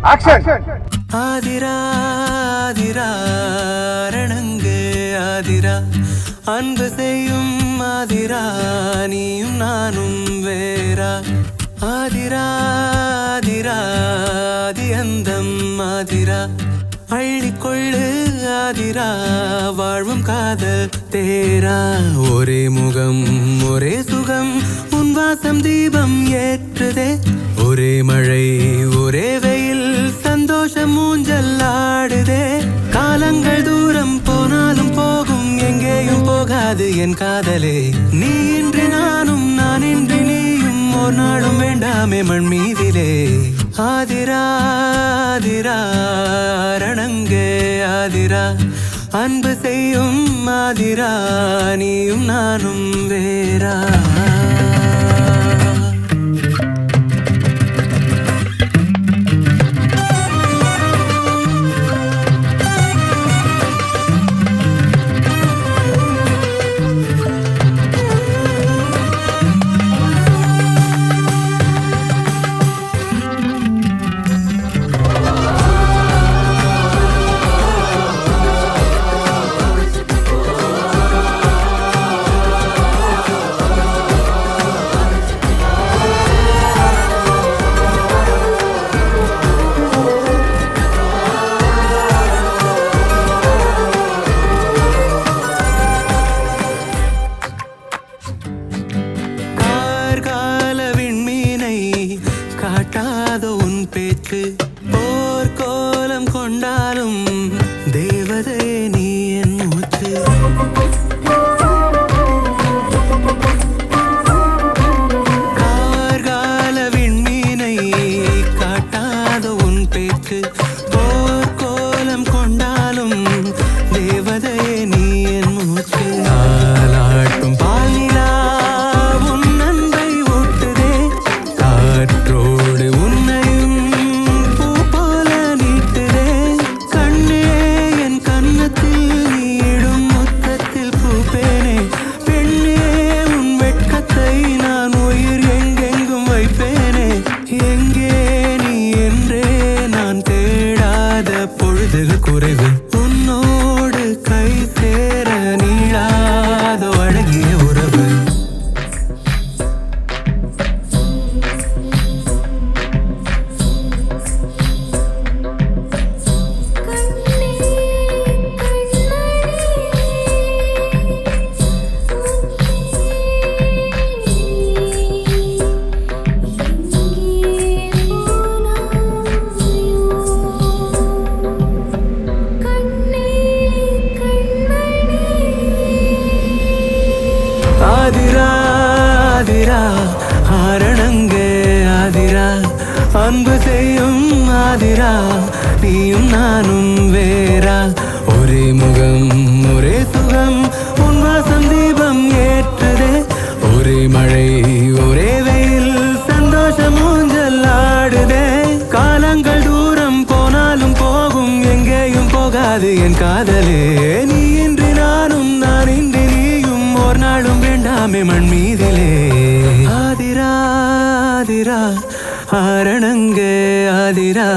Action. Aadhira Aadhira ரணங்கு Aadhira அன்பு செய்யும் ஆதிரா நீயும் நானும் வேறா ஆதிரா ஆதிரா ஆதி அந்தம் ஆதிரா அள்ளிக்கொள்ளு ஆதிரா வாழ்வும் காதல் தேரா ஒரே முகம் ஒரே சுகம் உன் வாசம் தீபம் ஏற்றுதே ஒரே மழை ஒரே வெயில் சந்தோஷம் மூஞ்சல் ஆடுதே காலங்கள் தூரம் போனாலும் போகும் எங்கேயும் போகாது என் காதலே நீ இன்றி நானும் நான் இன்றி நீயும் ஒரு நாளும் வேண்டாமே மண் மீதிலே ஆதிரா ஆதிரா ரணங்கே ஆதிரா அன்பு செய்யும் ஆதிரா நீயும் நானும் வேறா காட்டாத உன் பேச்சு போர் கோலம் கொண்டாலும் தேவதே நீ என் மூச்சு கார்கால விண்மீனை காட்டாத உன் பேச்சு போர் கோலம் கொண்டாலும் தேவதே நீ என் மூச்சு ஆளாட்டும் பாலிலா உன் அன்பை ஊட்டுதே காற்றோடு உன்னையும் பூ போல நீட்டுதே கண்ணே என் கன்னத்தில் நீடும் மொத்தத்தில் பூப்பேனே பெண்ணே உன் வெட்கத்தை நான் உயிர் எங்கெங்கும் வைப்பேனே எங்கே நீ என்றே நான் தேடாத பொழுதுகள் குறைவு உன்னோடு கை சேர நீளாத அழகிய உறவு ஆதிரா ஆதிரா ஆரணங்கே ஆதிரா அன்பு செய்யும் ஆதிரா நீயும் நானும் வேறா ஒரே முகம் ஒரே சுகம் உன் வாசம் தீபம் ஏற்றுதே ஒரே மழை ஒரே வெயில் சந்தோஷம் ஊஞ்சல் ஆடுதே காலங்கள் தூரம் போனாலும் போகும் எங்கேயும் போகாது என் காதலே நீ இன்றி நானும் நான் இன்றி நீயும் ஒரு நாளும் வேண்டாமே மண் மீதிலே ஆதிரா ஆதிரா ஆரணங்கே ஆதிரா